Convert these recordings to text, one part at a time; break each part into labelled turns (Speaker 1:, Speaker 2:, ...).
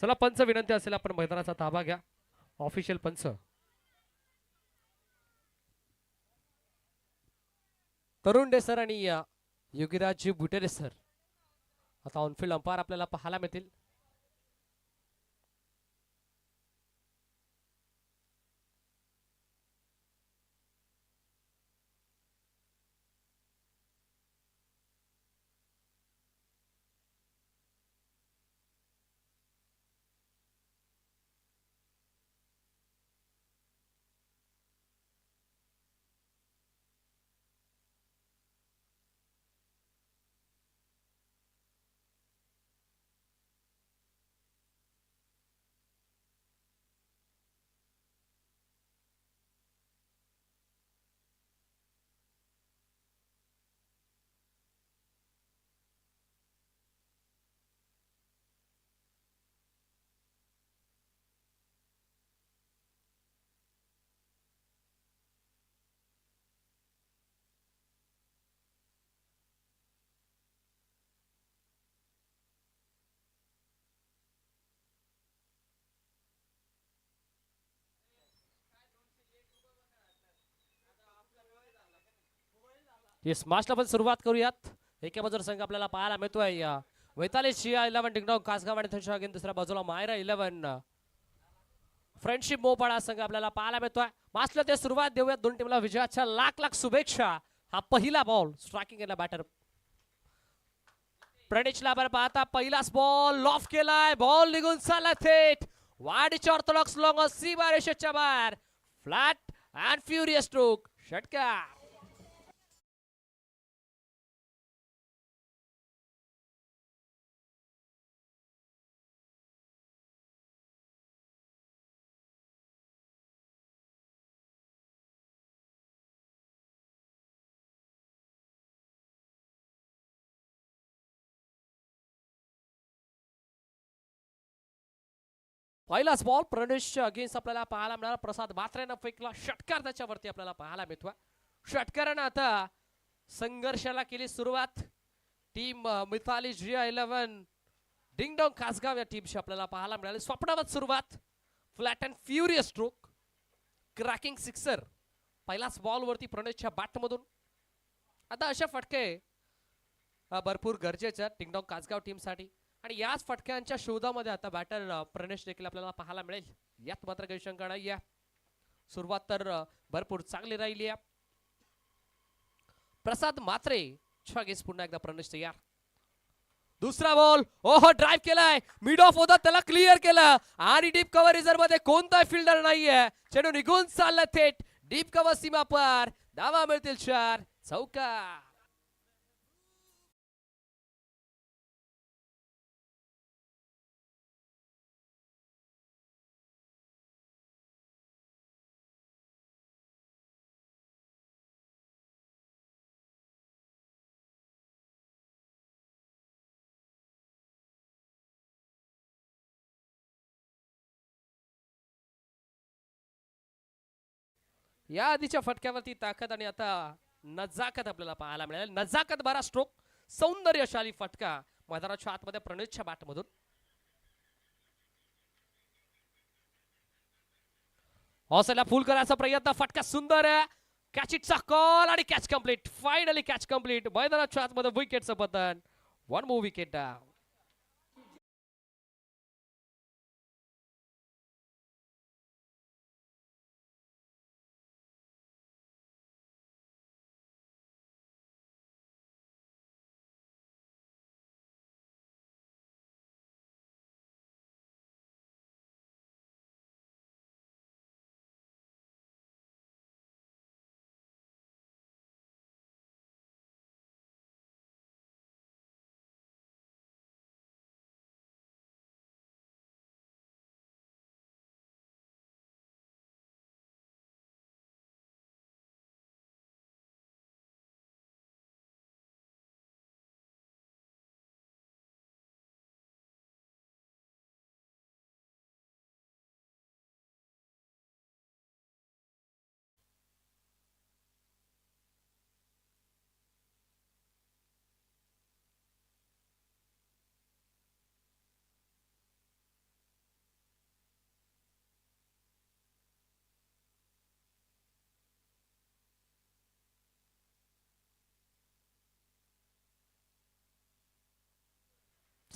Speaker 1: चला पंच विनंती असेल आपण मैदानाचा ताबा घ्या. ऑफिशियल पंच तरुण डेसर आणि योगीराज बुटेरे सर आता ऑनफिल्ड अंपायर आपल्याला पाहायला मिळतील. येस मॅचला पण सुरुवात करूयात. एका बाजूला संघ आपल्याला पाहायला मिळतोय वैताली शिया 11 डिंगडॉंग कासगाव आणि त्यांच्या अगेन दुसऱ्या बाजूला मायरा 11 फ्रेंडशिप मोपाडा संघ आपल्याला पाहायला मिळतोय. मॅचला ते सुरुवात देऊयात. दोन टीमला विजयाच्या लाख लाख शुभेच्छा. हा पहिला बॉल स्ट्रायकिंग केला बॅटर प्रणितला बरं पाहता. पहिलाच बॉल लॉफ केलाय. बॉल निघून चालला थेट वाडीच्या ऑर्थोडॉक्स लॉंग सी बारेशच्या बाहेर. फ्लॅट अँड फ्युरियस स्ट्रोक षटकार. पहिलाच बॉल प्रणेशच्या अगेन्स्ट आपल्याला पाहायला मिळाला. प्रसाद मात्रेनं फेकला षटकार त्याच्यावरती आपल्याला पाहायला मिळतोय. षटकारानं आता संघर्षाला केली सुरुवात. टीम मिथाली जिया 11 डिंगडॉंग खासगाव या टीमशी आपल्याला पाहायला मिळाली. स्वप्नावत सुरुवात. Flat and furious stroke cracking sixer पहिलाच बॉल वरती प्रणेशच्या बॅट मधून. आता अशा फटके भरपूर गरजेच्या डिंगडॉंग कासगाव टीम साठी आणि याच फटक्यांच्या शोधामध्ये आता बॅटर प्रणेश देखील आपल्याला पाहायला मिळेल. यात मात्र काही शंका नाही. सुरुवात तर भरपूर चांगली राहिली आहे. प्रसाद मात्रे छगेस पुन्हा एकदा प्रणेश तयार. दुसरा बॉल ओहो ड्राइव्ह केलाय. मिड ऑफ होता त्याला क्लिअर केलं आणि डीप कव्हर रिझर्व मध्ये कोणताही फिल्डर नाहीये. चेंडू निघून चालला थेट डीप कव्हर सीमा पार. धावा मिळतील 4 चौकार. या आधीच्या फटक्यावरती ताकद आणि आता नजाकत आपल्याला पाहायला मिळेल. नजाकत बारा स्ट्रोक सौंदर्यशाली फटका मैदानाच्या आतमध्ये प्रणितच्या बॅट मधून. हॉसेला फुल करायचा प्रयत्न. फटका सुंदर आहे. कॅच इटचा कॉल आणि catch complete. Finally catch complete. मैदानाच्या आतमध्ये विकेटचं पतन. 1 more विकेट डाऊन.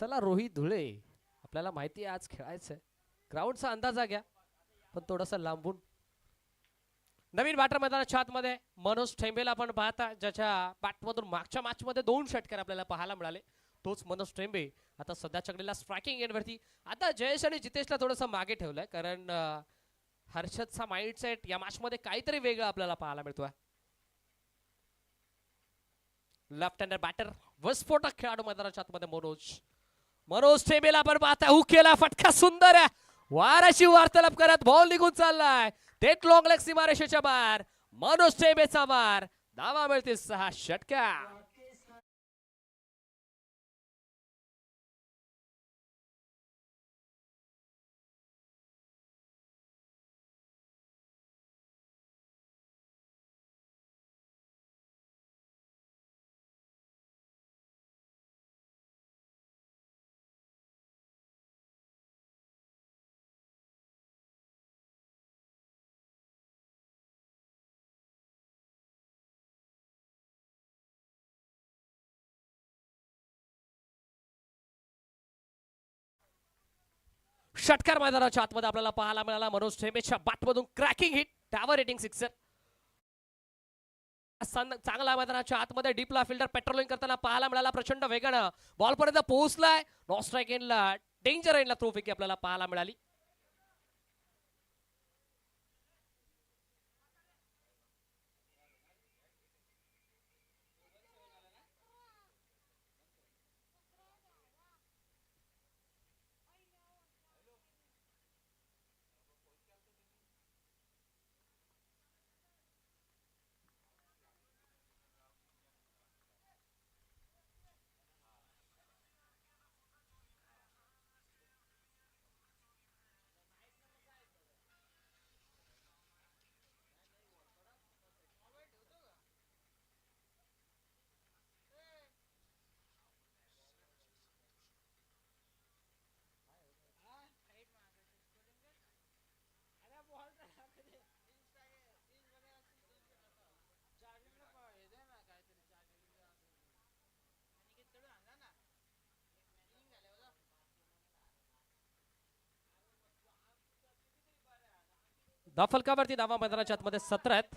Speaker 1: चला रोहित धुळे, आपल्याला माहिती आहे आज खेळायचंय, ग्राउंडचा अंदाजा घ्या पण थोडासा लांबून. नवीन बॅटर मैदानाच्या आतमध्ये मनोज ठेंबेला आपण पाहता, ज्याच्या बॅटमधून मागच्या मॅचमध्ये 2 षटकार आपल्याला पाहायला मिळाले. तोच मनोज ठेंबे आता सध्याच्या घडीला स्ट्रायकिंग एंडवरती. आता जयेश आणि जितेशला थोडंसं मागे ठेवलंय, कारण हर्षदचा माइंडसेट या मॅचमध्ये काहीतरी वेगळं आपल्याला पाहायला मिळतोय. लेफ्ट हँडर बॅटर विस्फोटक खेळाडू मैदानाच्या आतमध्ये मनोज ठेंबेला आपण पाहता, हुक केला, फटका सुंदर आहे, वाराशी वार्तालाप करत बॉल निघून चाललाय थेट लॉंग लेग सीमारेषेच्या बाहेर. मनोज ठेंबेचा मार, धावा मिळतील 6 षटकार. षटकार मैदानाच्या आतमध्ये आपल्याला पाहायला मिळाला. मनोज ठेंबेच्या बॅटमधून cracking hit, towering sixer. चांगला मैदानाच्या आतमध्ये डीपला फिल्डर पेट्रोलिंग करताना पाहायला मिळाला. प्रचंड वेगानं बॉल पर्यंत पोहोचलाय. नॉन स्ट्राईक एंडला, डेंजर एंडला थ्रो फेकी आपल्याला पाहायला मिळाली. फलकावरती धावा मैदानाच्या आतमध्ये 17 आहेत.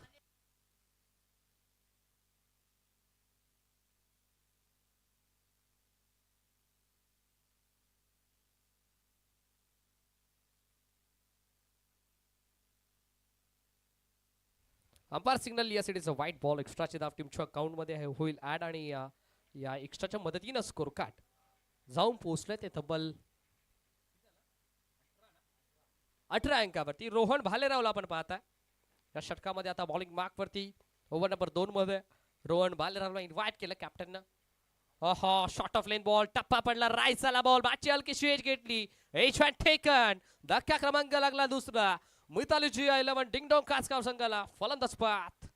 Speaker 1: अंपायर सिग्नल यासाठीचा व्हाईट बॉल, एक्स्ट्राची धाव टीमच्या अकाउंट मध्ये होईल ऍड. आणि या एक्स्ट्राच्या मदतीनं स्कोर कार्ड जाऊन पोहोचले ते तब्बल 18 अंकावरती. रोहन भालेरावला आपण पाहता या षटकामध्ये आता बॉलिंग मार्क वरती. ओव्हर नंबर 2 मध्ये रोहन भालेरावला इन्व्हाइट केलं कॅप्टननं. शॉर्ट ऑफ लेन बॉल, टप्पा पडला, रायसाला बॉल, बॅटची हलकीशी एज घेतली, एच हॅड टेकन. धक्का क्रमांक लागला दुसरा. मिताली जी 11 डिंगडोंग कासगाव संघाला फलंदाज पात.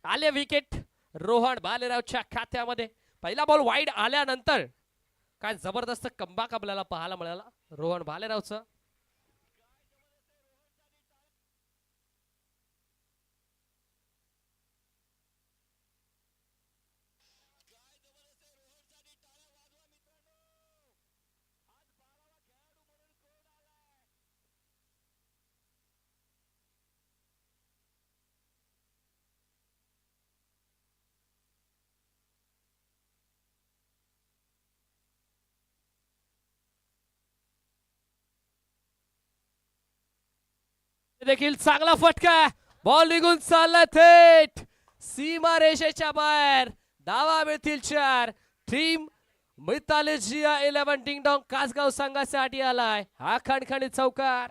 Speaker 1: आले विकेट रोहन भालेरावच्या खात्यामध्ये. पहिला बॉल वाईड आल्यानंतर काय जबरदस्त कमबॅक आपल्याला पाहायला मिळाला रोहन भालेरावचं. देखील चांगला फटका, बॉल निघून चालला थेट सीमा रेषेच्या बाहेर. धावा मिळतील 4. टीम मिताली जिया 11 डिंगडॉंग कासगाव संघासाठी आलाय हा खणखणीत चौकार.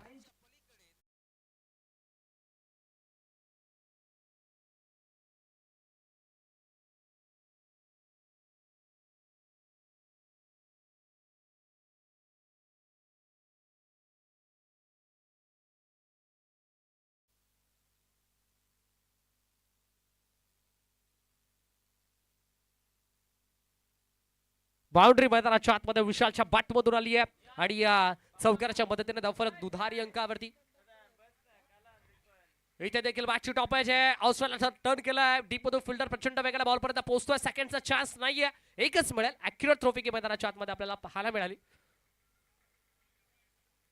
Speaker 1: बाउंड्री मैदानाच्या आतमध्ये विशालच्या बॅटमधून आली आहे आणि या चौकाराच्या मदतीने धावफलक दुधारी अंकावरती. इथे देखील बॅटची टॉपेज आहे. ऑस्ट्रेलियाचा टर्न केलाय डीप मधून फिल्डर प्रचंड वेगाला बॉल पर्यंत पोहोचतोय. सेकंडचा चान्स नाहीये, एकच मिळेल. ऍक्युरेट थ्रो की मैदानाच्या आतमध्ये आपल्याला पाहायला मिळाली.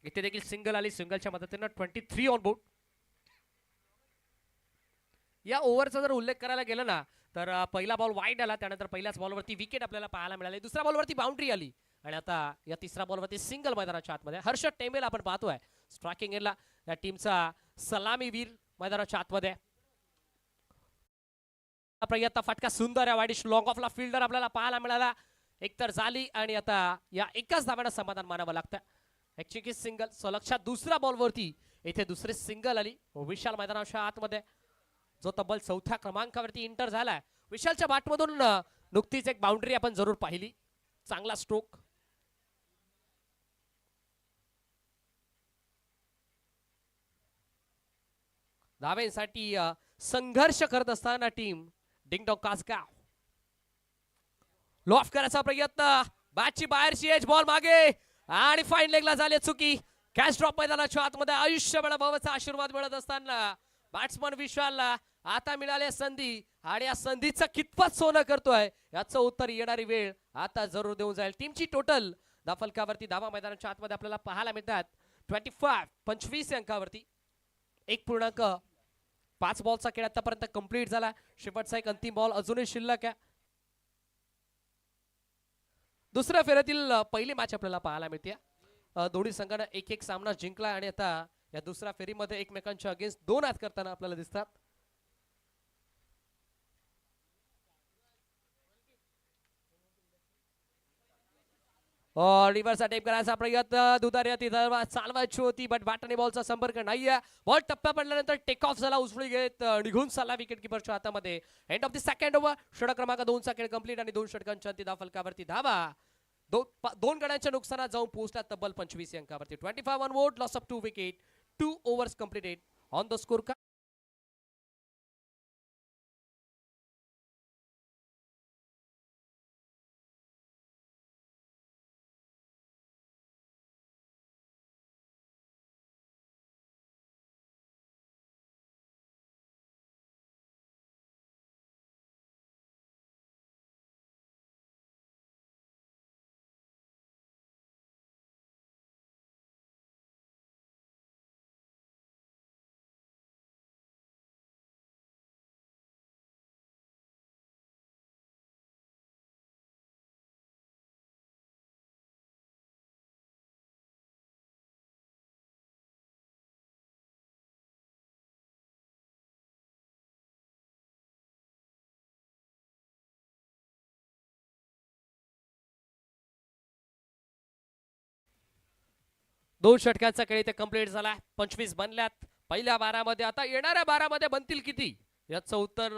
Speaker 1: इथे देखील सिंगल आली. सिंगलच्या मदतीने 23 ऑन बोर्ड. या ओव्हरचा जर उल्लेख करायला गेला ना तर पहिला बॉल वाईड आला, त्यानंतर पहिल्याच बॉलवरती विकेट आपल्याला पाहायला मिळाली. दुसऱ्या बॉलवरती बाउंड्री आली आणि आता या तिसऱ्या बॉलवरती सिंगल मैदानाच्या आतमध्ये. हर्षद टेंबेल आपण पाहतोय स्ट्रायकिंग एंडला या टीमचा सलामीवीर मैदानाच्या आतमध्ये. प्रयत्न फटका सुंदर आहे. वाईडिश लॉंग ऑफला फिल्डर आपल्याला पाहायला मिळाला. एकतर झाली आणि आता या एकाच धाव्यानं समाधान मानावं लागतं. ऍक्च्युअली सिंगल सलगच्या दुसऱ्या बॉलवरती इथे दुसरी सिंगल आली विशाल मैदानाच्या आतमध्ये, जो तब्बल 4थ्या क्रमांकावरती इंटर झालाय. विशालच्या बॅटमधून नुकतीच एक बाउंड्री आपण जरूर पाहिली. चांगला स्ट्रोक. धावेसाठी संघर्ष करत असताना टीम डिंगडॉंग कासगाव. लॉफ करायचा प्रयत्न, बॅटची बाहेरची एज, बॉल मागे आणि फाईन लेगला झाले चुकी. कॅच ड्रॉप मैदानाच्या आतमध्ये आयुष्यभर भावाचा आशीर्वाद मिळत असताना बॅट्समन विशालला आता मिळाली संधी आणि या संधीचं कितपत सोनं करतोय याचं उत्तर येणारी वेळ आता जरूर देऊन जाईल. टीमची टोटल धाफलकावरती धावा मैदानाच्या आतमध्ये आपल्याला पाहायला मिळतात 25 अंकावरती. 1.5 बॉलचा खेळ आतापर्यंत कंप्लीट झाला. शेवटचा एक अंतिम बॉल अजूनही शिल्लक आहे. दुसऱ्या फेऱ्यातील पहिली मॅच आपल्याला पाहायला मिळते. दोन्ही संघानं एक सामना जिंकला आणि आता या दुसऱ्या फेरीमध्ये एकमेकांच्या अगेन्स्ट 2 हात करताना आपल्याला दिसतात. रिव्हर्स अटॅक करायचा प्रयत्न दुधारी तिथं चालवायची होती बट बॅटने बॉलचा संपर्क नाहीये. बॉल टप्प्या पडल्यानंतर टेक ऑफ झाला, उचलून घेत निघून चालला विकेट किपरच्या हातामध्ये. End of the second over. षटक क्रमांक 2चा खेळ कंप्लीट आणि 2 षटकांच्या अंतिम फलकावरती धावा दोन गड्यांच्या नुकसानात जाऊन पोहोचला तब्बल 25 अंकावरती. 25 on board, loss of 2 wicket, 2 overs completed on the score. दोन षटकांचा खेळ इथे कंप्लीट झाला. 25 बनल्यात पहिल्या 12 मध्ये. आता येणाऱ्या 12 मध्ये बनतील किती याचं उत्तर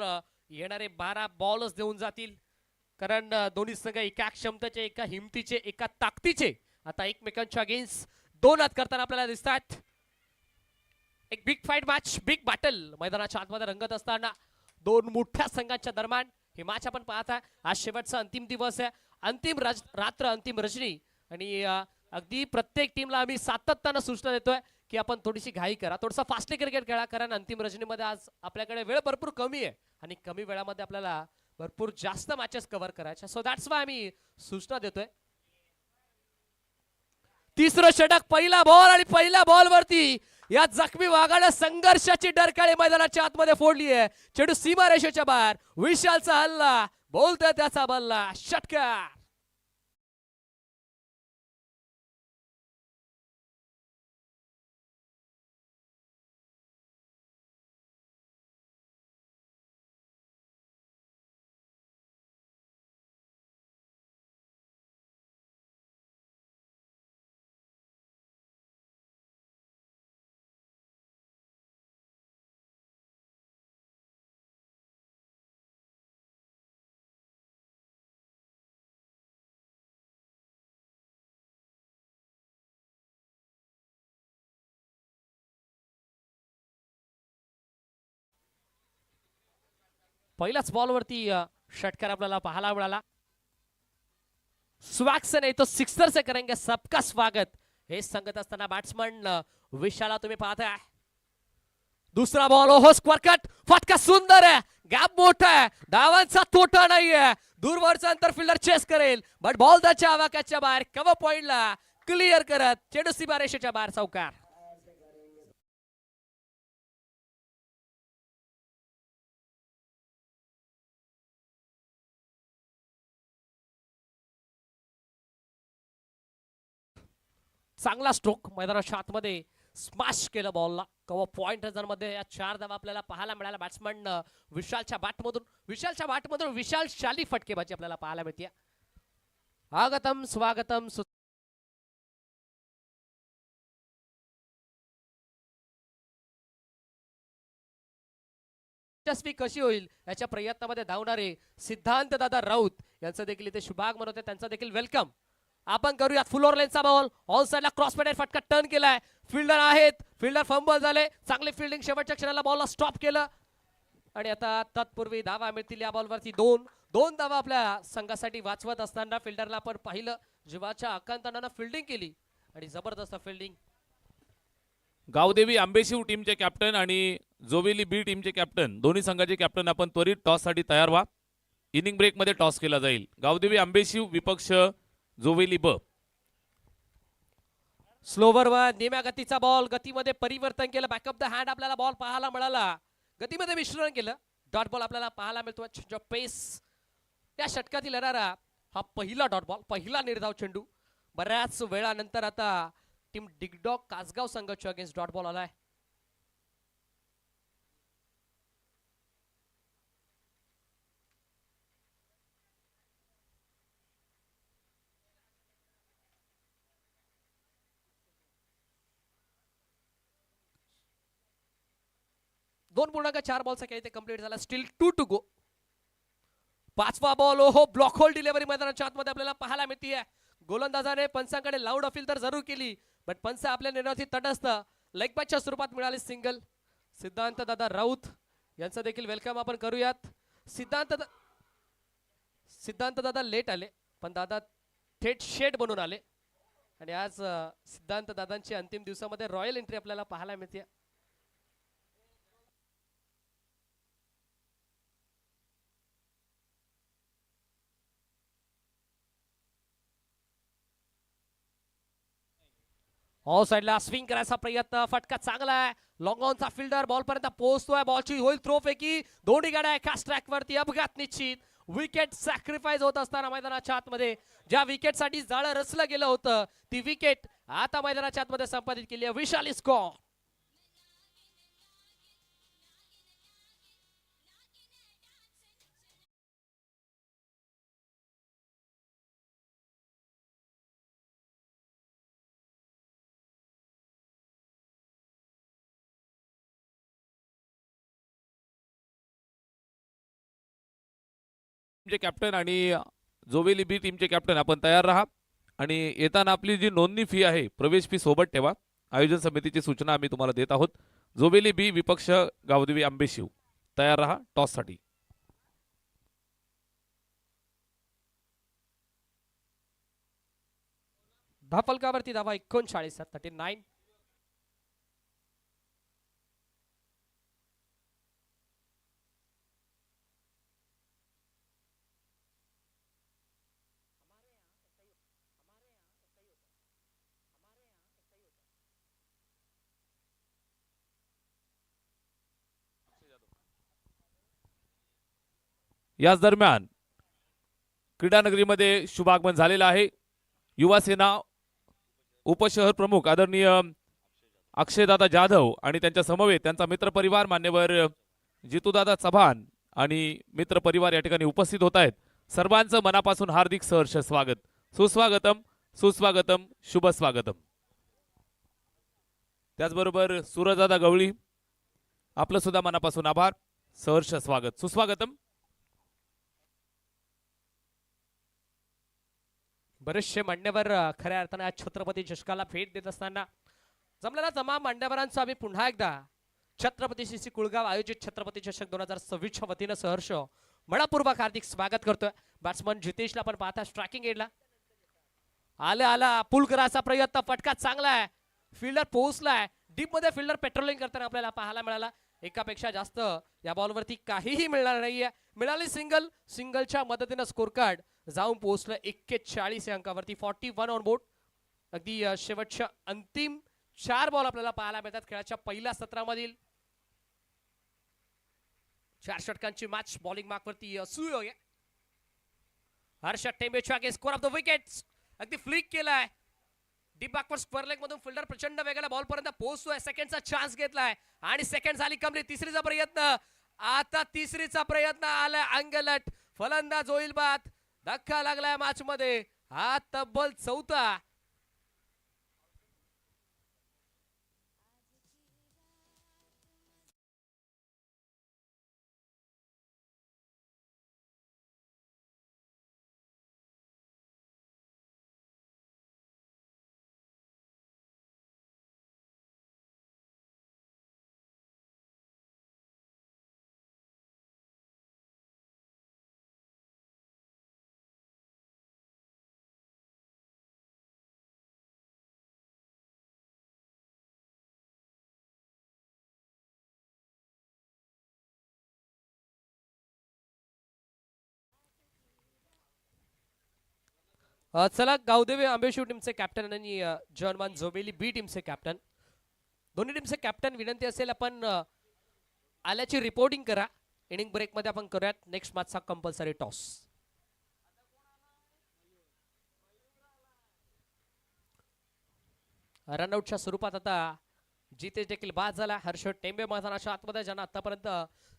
Speaker 1: येणारे 12 बॉलच देऊन जातील. कारण दोन्ही संघ एका क्षमतेचे, एका हिमतीचे, एका ताकदीचे आता एकमेकांच्या अगेन्स्ट 2 हात करताना आपल्याला दिसतात. एक big fight match, big battle मैदानाच्या आतमध्ये रंगत असताना दोन मोठ्या संघांच्या दरम्यान ही मॅच आपण पाहता. आज शेवटचा अंतिम दिवस आहे, अंतिम रात्र, अंतिम रजनी आणि अगदी प्रत्येक टीमला आम्ही सातत्यानं सूचना देतोय की आपण थोडीशी घाई करा, थोडंसं फास्टली क्रिकेट खेळा. कारण अंतिम रजनीमध्ये आज आपल्याकडे वेळ भरपूर कमी आहे आणि कमी वेळामध्ये आपल्याला भरपूर जास्त मॅचेस कव्हर करायच्या. सो दॅट्स वाय आम्ही सूचना देतोय. तिसरं षटक, पहिला बॉल आणि पहिल्या बॉलवरती या जखमी वाघानं संघर्षाची डरकाळी मैदानाच्या आतमध्ये फोडली आहे. चेंडू सीमारेषेच्या बाहेर. विशालचा हल्ला, बोलतोय त्याचा बल्ला, षटकार. पहिल्याच बॉलवरती षटकार आपल्याला पाहायला मिळाला. स्वाग से नहीं तो सिक्सर से करेंगे सबका स्वागत हे सांगत असताना बॅट्समन विशाला तुम्ही पाहताय. दुसरा बॉल ओहो स्क्वेअर कट फटका सुंदर आहे. गॅप मोठा आहे. धावांचा तोटा नाहीये. दूरवरचा अंतर फिल्डर चेस करेल बट बॉल त्याच्या आवाक्याच्या बाहेर कव्हर पॉइंटला क्लिअर करत चेंडू सीमारेषेच्या बाहेर चौकार. चांगला स्ट्रोक मैदानाच्या आतमध्ये स्मॅश केलं बॉलला. कव्हर पॉइंट मध्ये या 4 धावा आपल्याला पाहायला मिळाल्या. बॅट्समन विशालच्या बॅटमधून विशाल शाली फटकेबाजी आपल्याला पाहायला मिळते. स्वागतम स्वागतम. यशस्वी कशी होईल याच्या प्रयत्नामध्ये धावणारे सिद्धांत दादा राऊत यांचं देखील इथे शुभागमन होते. त्यांचं देखील वेलकम. आपण करूयात फुल ओव्हर लेनचा बॉल ऑल साइडला क्रॉस पॅडेड फटका टर्न केलाय. फिल्डर आहेत. फिल्डर फंबल झाले. चांगली फिल्डिंग शेवटच्या क्षणाला बॉलला स्टॉप केलं आणि आता तत्पूर्वी धावा मिळतील या बॉलवरती दोन धावा आपल्या संघासाठी वाचवत असताना फिल्डरला आपण पाहिलं जीवाच्या आकांतानं फिल्डिंग केली आणि जबरदस्त फिल्डिंग.
Speaker 2: गावदेवी आंबेशिव टीमचे कॅप्टन आणि जोवेली बी टीमचे कॅप्टन दोन्ही संघाचे कॅप्टन आपण त्वरित टॉस साठी तयार व्हा. इनिंग ब्रेक मध्ये टॉस केला जाईल. गावदेवी आंबेशिव विपक्ष जोवेली ब.
Speaker 1: स्लोवर वर निम्या गतीचा बॉल गतीमध्ये परिवर्तन केलं. बॅकअप द हँड आपल्याला बॉल पाहायला मिळाला. गतीमध्ये मिश्रण केलं. डॉट बॉल आपल्याला पाहायला मिळतो. पेस या षटकातील येणारा हा पहिला डॉट बॉल पहिला निर्धाव चेंडू. बऱ्याच वेळानंतर आता टीम डिगडॉग कासगाव संघाच्या अगेन्स्ट डॉट बॉल आलाय. दोन पूर्णांक 4 बॉलचा खेळ इथे कंप्लीट झाला. Still 2 to go. पाचवा बॉल ओहो ब्लॉक होल डिलिव्हरी मैदानाच्या आतमध्ये आपल्याला पाहायला मिळते. गोलंदाजाने पंचांकडे लाऊड अपील तर जरूर केली बट पंच आपल्या निर्णयावरती तटस्थ. लेग पॅचच्या स्वरूपात मिळाली सिंगल. सिद्धांत दादा राऊत यांचं देखील वेलकम आपण करूयात. सिद्धांत दादा लेट आले पण दादा थेट शेड बनून आले आणि आज सिद्धांत दादांची अंतिम दिवसामध्ये रॉयल एंट्री आपल्याला पाहायला मिळते. ऑल साइडला स्विंग करायचा प्रयत्न. फटका चांगला आहे. लॉंग ऑनचा फिल्डर बॉल पर्यंत पोहोचतोय. बॉलची होईल थ्रो फेकी. दोन्ही गाड्या एकाच ट्रॅक वरती. अपघात निश्चित. विकेट सॅक्रिफाईस होत असताना मैदानाच्या आतमध्ये ज्या विकेट साठी जाळं रचलं गेलं होतं ती विकेट आता मैदानाच्या आतमध्ये संपादित केली आहे. विशाल स्कॉर.
Speaker 2: टीमचे कॅप्टन आणि जोवेली बी टीमचे कॅप्टन आपण तयार राहा आणि येताना आपली जी नोंदणी फी आहे प्रवेश फी सोबत ठेवा. आयोजन समितीची सूचना आम्ही तुम्हाला देत आहोत. जोवेली बी विपक्ष गावदेवी आंबेशिव तयार राहा टॉस साठी.
Speaker 1: धाफलकावरती धावा 39.
Speaker 2: याच दरम्यान क्रीडानगरीमध्ये शुभागमन झालेलं आहे. युवा सेना उपशहर प्रमुख आदरणीय अक्षयदादा जाधव आणि त्यांच्या समवेत त्यांचा मित्रपरिवार मान्यवर जितूदादा चव्हाण आणि मित्रपरिवार या ठिकाणी उपस्थित होत आहेत. सर्वांचं मनापासून हार्दिक सहर्ष स्वागत. सुस्वागतम सुस्वागतम शुभ स्वागतम. त्याचबरोबर सूरजदादा गवळी आपलं सुद्धा मनापासून आभार सहर्ष स्वागत सुस्वागतम.
Speaker 1: बरेचसे मान्यवर खऱ्या अर्थाने छत्रपती चषकाला भेट देत असताना जमलेल्या तमाम मान्यवरांचं आम्ही पुन्हा एकदा छत्रपती श्री कुळगाव आयोजित छत्रपती चषक 2026च्या वतीनं सहर्ष मनापूर्वक हार्दिक स्वागत करतोय. बॅट्समन जितेशला पण पाहता स्ट्रायकिंग एडला आला पुल करायचा प्रयत्न, फटका चांगला आहे, फिल्डर पोहोचलाय डीप मध्ये, फिल्डर पेट्रोलिंग करताना आपल्याला पाहायला मिळाला. एकापेक्षा जास्त या बॉलवरती काहीही मिळणार नाहीये. मिळाली सिंगलच्या मदतीनं स्कोर कार्ड जाऊन पोहोचलं 41 या अंकावरती. 41 ऑन बोर्ड. अगदी शेवटच्या अंतिम 4 बॉल आपल्याला पाहायला मिळतात खेळाच्या पहिल्या सत्रामधील. 4 षटकांची मॅच बॉलिंग मार्कवरती सुरू आहे. हर्षद टेंबेच्या स्कोर ऑफ द विकेट्स अगदी फ्लिक केलाय डीप बॅकवर्ड स्क्वेअर लेग मधून, फिल्डर प्रचंड वेगाला बॉल पर्यंत पोहोचतोय. सेकंडचा चान्स घेतलाय आणि सेकंड झाली कंप्लीट. तिसरीचा प्रयत्न, आता तिसरीचा प्रयत्न आलाय अंगलट, फलंदाज होईल बाद. धक्का लागलाय मॅच मध्ये, हा तब्बल 4था. चला, गावदेवी आंबेशिव टीमचे कॅप्टन आणि जॉनमान झोबेली बी टीमचे कॅप्टन, दोन्ही टीमचे कॅप्टन विनंती असेल आपण आल्याची रिपोर्टिंग करा. इनिंग ब्रेक मध्ये आपण करूयात नेक्स्ट मॅचचा कंपल्सरी टॉस. रनआउटच्या स्वरूपात आता जितेश देखील बाद झाला. हर्षद टेंबे मैदानाच्या आतमध्ये, ज्यांना आतापर्यंत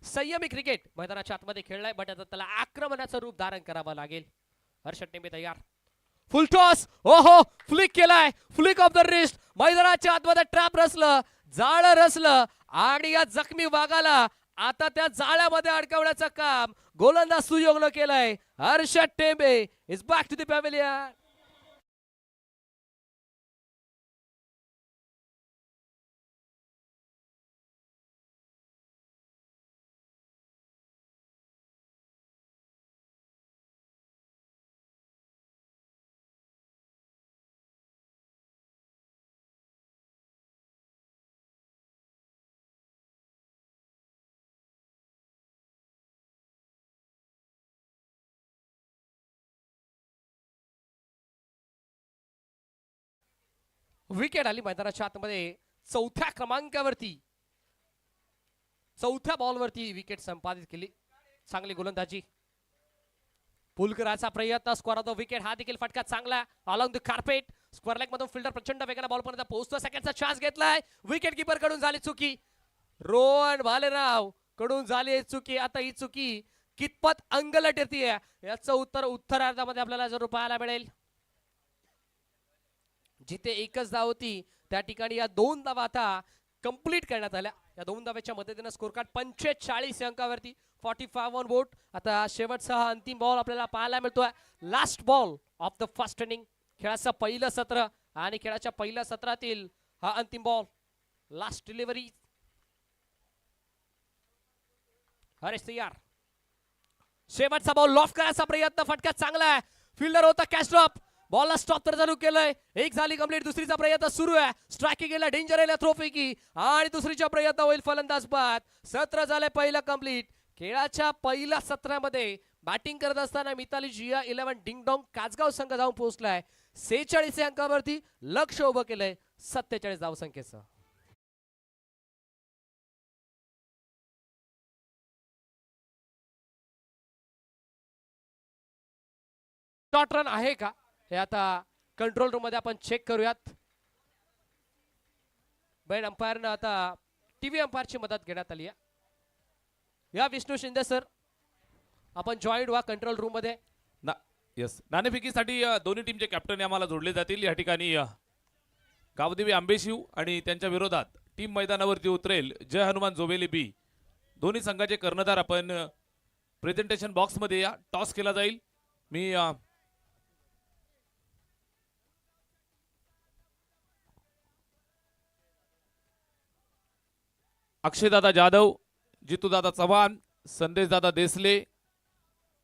Speaker 1: संयमी क्रिकेट मैदानाच्या आतमध्ये खेळलाय, बट आता त्याला आक्रमणाचं रूप धारण करावं लागेल. हर्षद टेंबे तयार, फुल टॉस, ओहो फ्लिक केलाय, फ्लिक ऑफ द रिस्ट. मैदानाच्या आतमध्ये ट्रॅप रचलं, जाळं रचलं आणि या जखमी वाघाला आता त्या जाळ्यामध्ये अडकवण्याचं काम गोलंदाज सुयोगनं केलंय. Harshad Tembe is back to the pavilion. Wicket आली मैदानाच्या आतमध्ये. 4थ्या क्रमांकावरती, 4थ्या बॉलवरती विकेट संपादित केली. चांगली गोलंदाजी, पुल करायचा प्रयत्न, स्क्वेअर ऑफ द विकेट. हा देखील फटका चांगला along the carpet, square leg मधून फिल्डर प्रचंड वेगाला बॉल पर्यंत पोहोचतो. सेकंडचा चान्स घेतलाय, विकेट किपर कडून झाली चुकी, रोहन भालेराव कडून झाली चुकी. आता ही चुकी कितपत अंगलट येते याचं उत्तर उत्तरार्धामध्ये आपल्याला जरूर पाहायला मिळेल. जिथे एकच धाव होती त्या ठिकाणी या 2 धावा आता कंप्लीट करण्यात आल्या. या 2 धाव्याच्या मदतीने स्कोर कार्ड 45 अंकावरती. 45 on board. आता शेवटचा हा अंतिम बॉल आपल्याला पाहायला मिळतोय. Last ball of the first inning, खेळाचं पहिलं सत्र आणि खेळाच्या पहिल्या सत्रातील हा अंतिम बॉल. Last delivery. हरेश तयार, शेवटचा बॉल लॉफ करायचा प्रयत्न, फटका चांगला आहे, फिल्डर होता कॅच ड्रॉप, बॉलला स्टॉप तर चालू केलंय. एक झाली कंप्लीट, दुसरीचा प्रयत्न सुरू आहे. स्ट्रायकिंग गेला, डेंजर आहे थ्रो पैकी आणि दुसरीचा प्रयत्न होईल फलंदाज बाद. सत्र झाले पहिलं कंप्लीट. खेळाच्या पहिल्या सत्रामध्ये बॅटिंग करत असताना मिताली जिया 11 डिंगडॉंग काचगाव संघ जाऊन पोहोचलाय 46 अंकावरती. लक्ष उभं केलंय 47 धावसंख्येचं. शॉर्ट रन आहे का हे आता कंट्रोल रूम मध्ये आपण चेक करूयात. बैन अंपायरनं आता टीव्ही अंपायरची मदत घेण्यात आली आहे. या विष्णू शिंदे सर, आपण जॉईंट व्हा कंट्रोल रूम मध्ये.
Speaker 2: यस, नाणेफेकीसाठी दोन्ही टीमचे कॅप्टन आम्हाला जोडले जातील. या ठिकाणी गावदेवी आंबेशिव आणि त्यांच्या विरोधात टीम मैदानावरती उतरेल जय हनुमान जोबेली बी. दोन्ही संघाचे कर्णधार आपण प्रेझेंटेशन बॉक्स मध्ये या. टॉस केला जाईल. मी अक्षयदादा जाधव, जितूदादा चव्हाण, संदेशदादा देसले,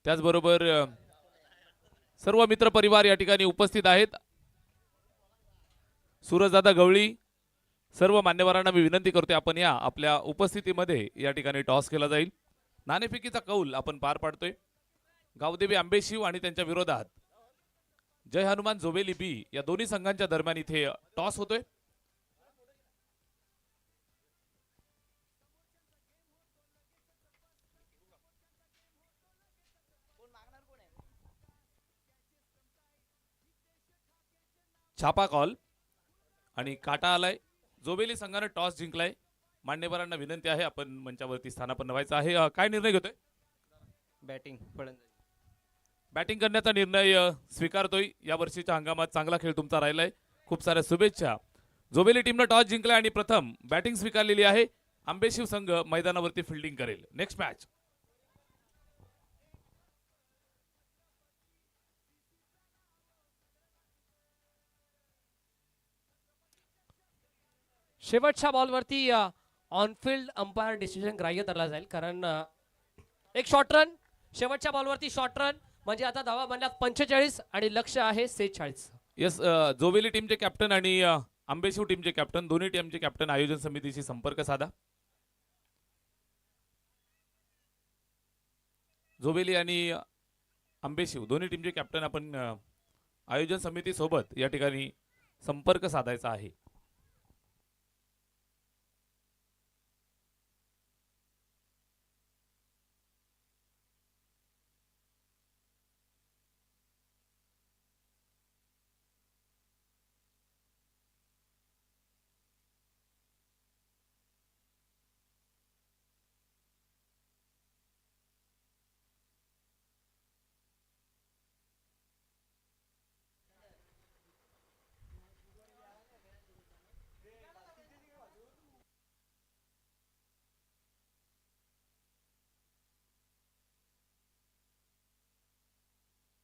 Speaker 2: त्याचबरोबर सर्व मित्र परिवार या ठिकाणी उपस्थित आहेत. सूरजदादा गवळी, सर्व मान्यवरांना मी विनंती करतोय आपण या आपल्या उपस्थितीमध्ये या ठिकाणी टॉस केला जाईल. नाणेफेकीचा कौल आपण पार पाडतोय. गावदेवी आंबेशिव आणि त्यांच्या विरोधात जय हनुमान जोबेली बी या दोन्ही संघांच्या दरम्यान इथे टॉस होतोय. छापा कॉल आणि काटा आलाय. जोबेली संघाने टॉस जिंकलाय. मान्यवरांना विनंती आहे आपण मंचावरती स्थानापन्न व्हायचं आहे. काय निर्णय घेतोय?
Speaker 1: बॅटिंग फलंदाजी.
Speaker 2: बॅटिंग करण्याचा निर्णय स्वीकारतोय. या वर्षीच्या हंगामात चांगला खेळ तुमचा राहिलाय. खूप साऱ्या शुभेच्छा. जोबेली टीमने टॉस जिंकलाय आणि प्रथम बॅटिंग स्वीकारलेली आहे. आंबेशिव संघ मैदानावरती फिल्डिंग करेल. Next match.
Speaker 1: शेवटच्या बॉलवरती ऑनफिल्ड अंपायर डिसिजन ग्राह्य धरला जाईल, कारण एक शॉर्ट रन, शेवटच्या बॉलवरती शॉर्ट रन म्हणजे आता धावा बनल्यात 45 आणि लक्ष आहे 46.
Speaker 2: यस, जोबेली टीमचे कॅप्टन आणि आंबेशिव टीमचे कॅप्टन, दोन्ही टीमचे कॅप्टन आयोजन समितीशी संपर्क साधा. जोबेली आणि आंबेशिव दोन्ही टीमचे कॅप्टन आपण आयोजन समिती सोबत या ठिकाणी संपर्क साधायचा आहे.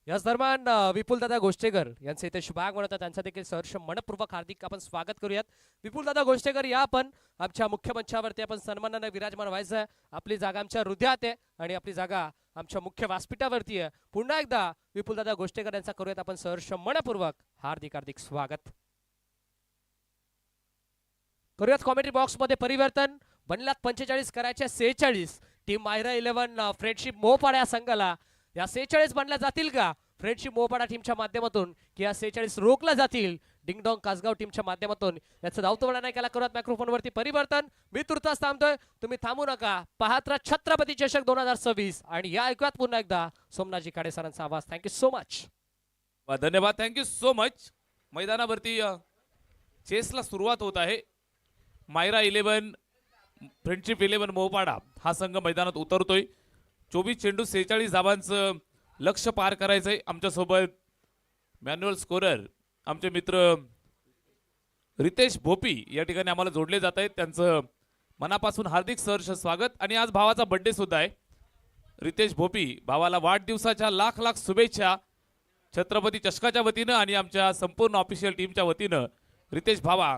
Speaker 1: याच दरम्यान विपुलदादा गोष्टेकर यांचे इथे शुभागमन होतं, त्यांचं देखील सहर्ष मनपूर्वक हार्दिक आपण स्वागत करूयात. विपुलदादा गोष्टेकर या आपण आमच्या मुख्य मंचावरती आपण सन्मानाने विराजमान व्हायचं आहे. आपली जागा आमच्या हृदयात आहे आणि आपली जागा आमच्या मुख्य व्यासपीठावरती आहे. पुन्हा एकदा विपुलदादा गोष्टेकर यांचा करूयात आपण सहर्ष मनपूर्वक हार्दिक हार्दिक स्वागत करूयात. कॉमेंट्री बॉक्स मध्ये परिवर्तन बनलात 45 करायचे 46. टीम मायरा 11 फ्रेंडशिप मोहपाडा या संघाला या 46 बनल्या जातील का फ्रेंडशिप मोहपाडा टीमच्या माध्यमातून, की या 46 रोखला जातील डिंगडॉंग कासगाव टीमच्या माध्यमातून? याचं धावतोवळा नाही केला. करूयात मायक्रोफोन वरती परिवर्तन. मी तुर्तास थांबतोय, तुम्ही थांबू नका. पाहत राहा छत्रपती चषक 2026 आणि या ऐकूयात पुन्हा एकदा सोमनाथजी काडे सरांचा आवाज. Thank you so much.
Speaker 2: धन्यवाद, थँक्यू सो मच. मैदानावरती चेसला सुरुवात होत आहे. मायरा 11 फ्रेंडशिप 11 मोहपाडा हा संघ मैदानात उतरतोय. 24 चेंडू 46 धावांचं लक्ष पार करायचंय. आमच्यासोबत मॅन्युअल स्कोरर आमचे मित्र रितेश भोपी या ठिकाणी आम्हाला जोडले जात आहेत. त्यांचं मनापासून हार्दिक सहर्ष स्वागत. आणि आज भावाचा बर्थडे सुद्धा आहे. रितेश भोपी भावाला वाढदिवसाच्या लाख लाख शुभेच्छा छत्रपती चषकाच्या वतीनं आणि आमच्या संपूर्ण ऑफिशियल टीमच्या वतीनं. रितेश भावा,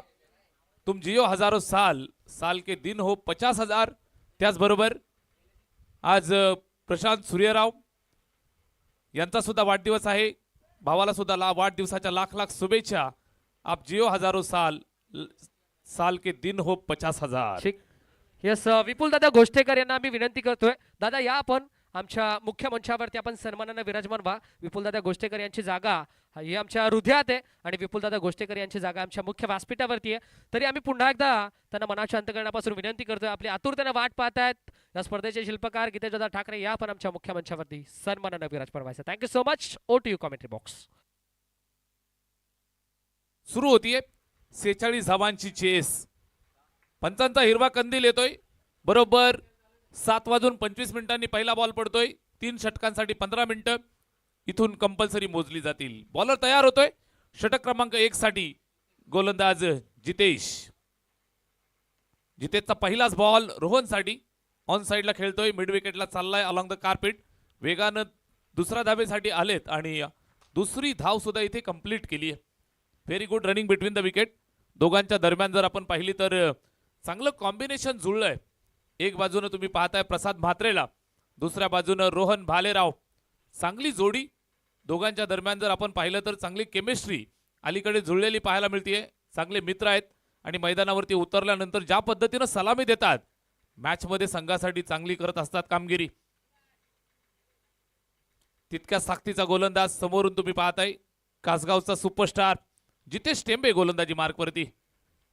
Speaker 2: तुम जियो हजारो साल, साल के दिन हो 50,000. त्याचबरोबर आज प्रशांत सूर्यराव यांचा सुद्धा वाढदिवस आहे. भावाला सुद्धा वाढदिवसाच्या लाख लाख शुभेच्छा. आप जियो हजारो साल, साल के दिन हो 50,000.
Speaker 1: यस, विपुलदादा गोष्टेकर यांना आम्ही विनंती करतोय, दादा या आपण आमच्या मुख्य मंचावरती आपण सन्मानाने विराजमान व्हा. विपुलदादा गोष्टेकर यांची जागा ही आमच्या हृदयात आहे आणि विपुलदादा गोष्टेकर यांची जागा आमच्या मुख्य व्यासपीठावरती आहे. तरी आम्ही पुन्हा एकदा त्यांना मनाच्या अंतकरणापासून विनंती करतोय, आपली आतुरतेने वाट पाहतायत या स्पर्धेचे शिल्पकार गीतेशदादा ठाकरे या आपण आमच्या मुख्य मंचावरती सन्मानाने विराजमान व्हायचं. Thank you so much. Over to you commentary box.
Speaker 2: सुरू होतीये 46 धावांची चेस. पंचांचा हिरवा कंदील येतोय. बरोबर 7:25 पहिला बॉल पडतोय. 3 षटकांसाठी 15 मिनिटं इथून कंपल्सरी मोजली जातील. बॉलर तयार होतोय. षटक क्रमांक 1 साठी गोलंदाज जितेश. जितेशचा पहिलाच बॉल रोहन साठी ऑन साइडला खेळतोय. मिड विकेटला चाललाय अलॉंग द कार्पेट. वेगानं दुसऱ्या धावेसाठी आलेत आणि दुसरी धाव सुद्धा इथे कंप्लीट केली आहे. Very good running between the wicket. दोघांच्या दरम्यान जर आपण पाहिली तर चांगलं कॉम्बिनेशन जुळलंय. एक बाजूने तुम्ही पाहताय प्रसाद म्हात्रेला, दुसऱ्या बाजूने रोहन भालेराव. चांगली जोडी दोघांच्या दरम्यान जर आपण पाहिलं तर चांगली केमिस्ट्री अलीकडे जुळलेली पाहायला मिळते. चांगले मित्र आहेत आणि मैदानावरती उतरल्यानंतर ज्या पद्धतीने सलामी देतात, मॅच मध्ये संघासाठी चांगली करत असतात कामगिरी. तितक्या ताकदीचा गोलंदाज समोरून तुम्ही पाहताय कासगावचा सुपरस्टार जितेश टेंबे गोलंदाजी मार्कवरती.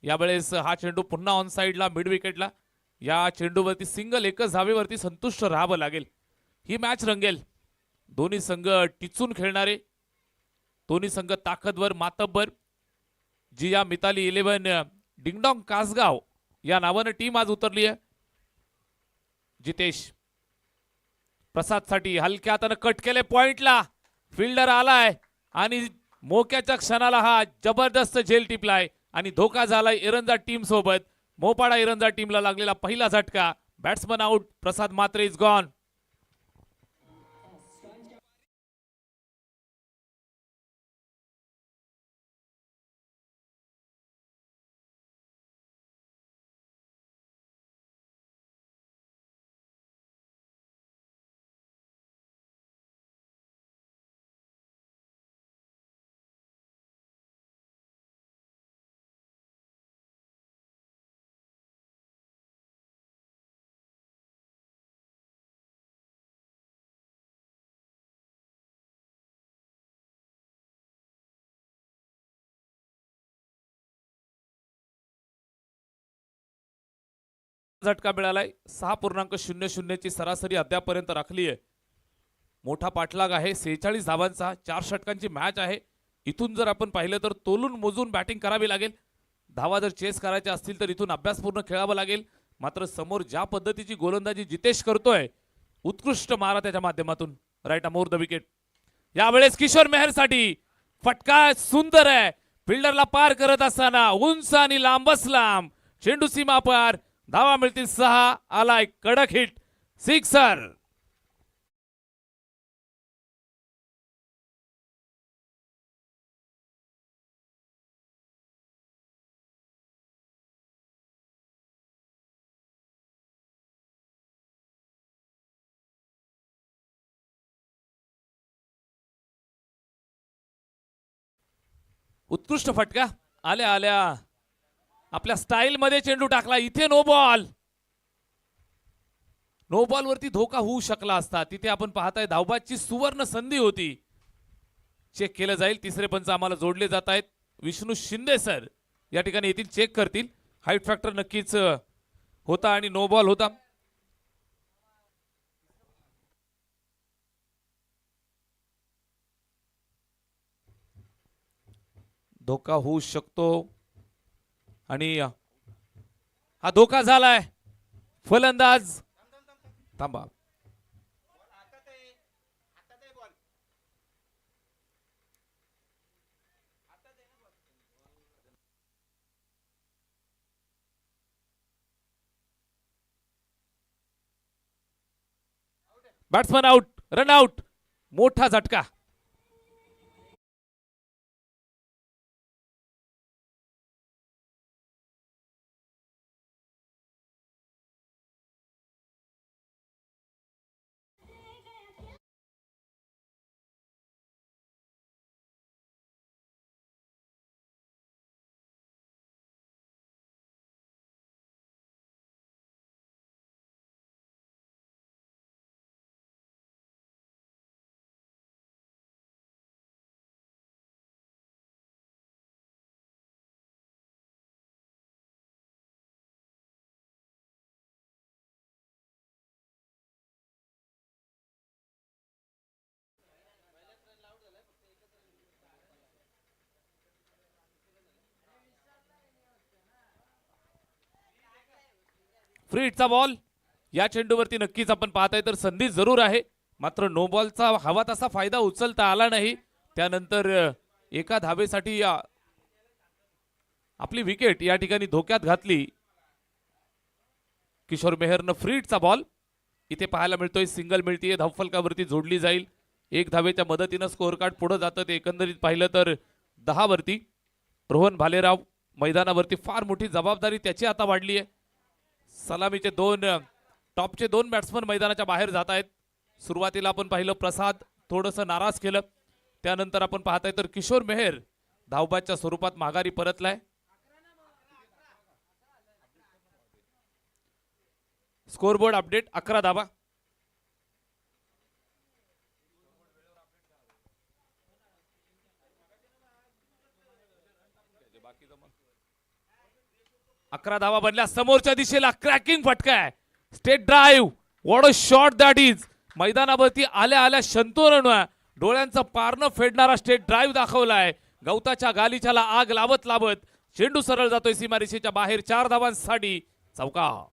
Speaker 2: यावेळेस हा चेंडू पुन्हा ऑन साइडला मिड विकेटला. या चेंडूवरती सिंगल एकच धावेवरती संतुष्ट राहावं लागेल. ही मॅच रंगेल. दोन्ही संघ टिचून खेळणारे, दोन्ही संघ ताकदवर मातब्बर. जिया मिताली 11 डिंगडॉंग कासगाव या नावाने टीम आज उतरली आहे. जितेश प्रसादसाठी हलक्या हाताने कट केले पॉइंटला. फिल्डर आलाय आणि मोक्याच्या क्षणाला हा जबरदस्त झेल टिपलाय आणि धोका झालाय इरंजा टीम सोबत. मोपाडा इरंजा टीमला लागलेला पहिला झटका. Batsman out. Prasad Mhatre is gone. झटका मिळालाय. 6.00 ची सरासरी अद्यापर्यंत राखली आहे. मोठा पाठलाग आहे 46 धावांचा. 4 षटकांची मॅच आहे. इथून जर आपण पाहिलं तर तोलून मोजून बॅटिंग करावी लागेल. धावा जर चेस करायच्या असतील तर इथून अभ्यासपूर्ण खेळावं लागेल. मात्र समोर ज्या पद्धतीची गोलंदाजी जितेश करतोय, उत्कृष्ट मारा त्याच्या माध्यमातून. Right arm over the wicket. यावेळेस किशोर मेहर साठी फटका सुंदर आहे. फिल्डरला पार करत असताना उंच आणि लांबच लांब चेंडू सीमा पार. धावा मिळतील 6. आलाय कडक हिट. सिक्सर. उत्कृष्ट फटका. आल्या आल्या आपल्या स्टाईल मध्ये चेंडू टाकला. इथे नो बॉल. नो बॉल वरती धोका होऊ शकला असता. तिथे आपण पाहताय धावबादची सुवर्ण संधी होती. चेक केलं जाईल. तिसरे पंच आम्हाला जोडले जात आहेत. विष्णू शिंदे सर या ठिकाणी येतील, चेक करतील. हाईट फॅक्टर नक्कीच होता आणि नो बॉल होता. धोका होऊ शकतो आणि हा धोका झालाय. फलंदाज थांबा. Batsman out. Run out. मोठा झटका. फ्री हिटचा बॉल. या चेंडूवरती नक्कीच आपण पाहताय तर संधी जरूर आहे. मात्र नो बॉलचा हवा तसा फायदा उचलता आला नाही. त्यानंतर एका धावेसाठी आपली विकेट या ठिकाणी धोक्यात घातली. किशोर मेहरनं फ्री हिटचा बॉल इथे पाहायला मिळतोय. सिंगल मिळतीये. धावफलकावरती जोडली जाईल. 1 धावेच्या मदतीनं स्कोअर कार्ड पुढे जातं. ते एकंदरीत पाहिलं तर 10 वरती. रोहन भालेराव मैदानावरती फार मोठी जबाबदारी त्याची आता वाढली आहे. सलामीचे टॉपचे दोन बॅट्समन मैदानाच्या बाहेर जात आहेत. सुरुवातीला आपण पाहिलं प्रसाद थोडंसं नाराज केलं, त्यानंतर आपण पाहताय तर किशोर मेहर धावबादच्या स्वरूपात माघारी परतलाय. स्कोरबोर्ड अपडेट 11 धावा. अकरा धावा बनल्या. समोरच्या दिशेला क्रॅकिंग फटका आहे. State drive. What a shot that is. मैदानावरती आल्या आल्या शंतून डोळ्यांचं पारणं फेडणारा स्टेट ड्राईव्ह दाखवलाय. गवताच्या गालिच्याला आग लावत लावत चेंडू सरळ जातोय सीमारेषेच्या बाहेर. 4 धावांसाठी चौका.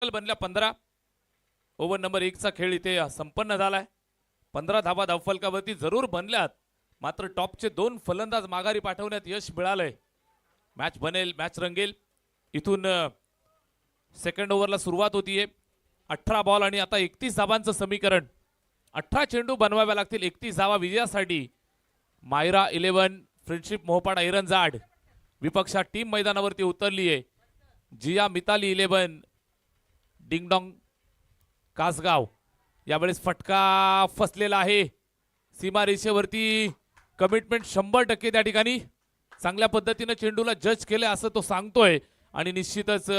Speaker 2: बनल्या 15. ओव्हर नंबर 1 चा खेळ इथे संपन्न झालाय. 15 धावा धावफलकावरती जरूर बनल्यात, मात्र टॉपचे 2 फलंदाज माघारी पाठवण्यात यश मिळालंय. मॅच बनेल, मॅच रंगेल. इथून सेकंड ओव्हरला सुरुवात होतीये. 18 बॉल आणि आता 31 धावांचं समीकरण. 18 चेंडू बनवाव्या लागतील 31 धावा विजयासाठी. मायरा 11 फ्रेंडशिप मोहपाडा इरंजाड विपक्षा टीम मैदानावरती उतरली आहे. जिया मिताली 11 डिंगडॉंग कासगाव. यावेळेस फटका फसलेला आहे सीमारेषेवरती. कमिटमेंट 100% त्या ठिकाणी. चांगल्या पद्धतीने चेंडूला जज केले असं तो सांगतोय आणि निश्चितच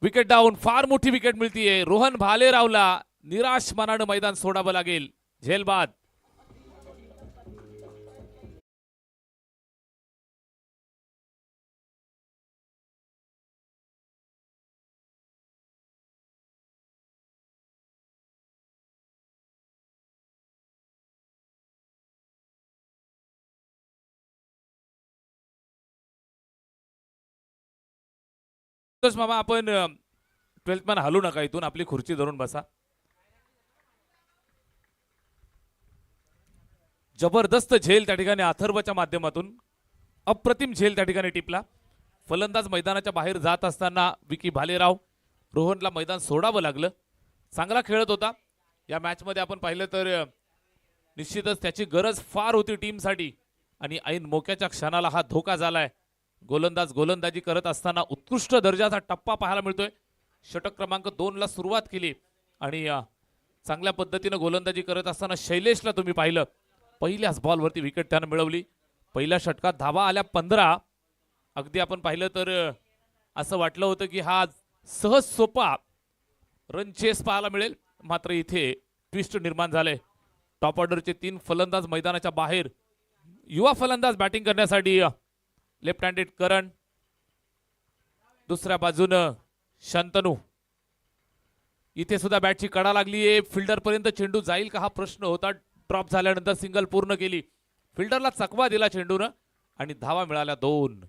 Speaker 2: विकेट डाऊन. फार मोठी विकेट मिळतीये. रोहन भालेरावला निराश मनानं मैदान सोडावं लागेल. झेलबाद. मामा आपण 12th मॅन हलू नका इथून. आपली खुर्ची धरून बसा. जबरदस्त झेल त्या ठिकाणी अथर्वच्या माध्यमातून. अप्रतिम झेल त्या ठिकाणी टिपला. फलंदाज मैदानाच्या बाहेर जात असताना विकी भालेराव रोहनला मैदान सोडावं लागलं. चांगला खेळत होता. या मॅच मध्ये आपण पाहिलं तर निश्चितच त्याची गरज फार होती टीमसाठी आणि ऐन मोक्याच्या क्षणाला हा धोका झालाय. गोलंदाजी करत असताना उत्कृष्ट दर्जाचा टप्पा पाहायला मिळतोय. षटक क्रमांक 2 ला सुरुवात केली आणि चांगल्या पद्धतीने गोलंदाजी करत असताना शैलेशला तुम्ही पाहिलं पहिल्याच बॉलवरती विकेट त्यानं मिळवली. पहिल्या षटकात धावा आल्या 15. अगदी आपण पाहिलं तर असं वाटलं होतं की हा सहज सोपा रन चेस पाहायला मिळेल, मात्र इथे ट्विस्ट निर्माण झाले. टॉप ऑर्डरचे 3 फलंदाज मैदानाच्या बाहेर. युवा फलंदाज बॅटिंग करण्यासाठी लेफ्ट हँडेड करण, दुसऱ्या बाजूनं शांतनू. इथे सुद्धा बॅटची कडा लागली आहे. फिल्डर पर्यंत चेंडू जाईल का हा प्रश्न होता. ड्रॉप झाल्यानंतर सिंगल पूर्ण केली. फिल्डरला चकवा दिला चेंडूनं आणि धावा मिळाल्या 2.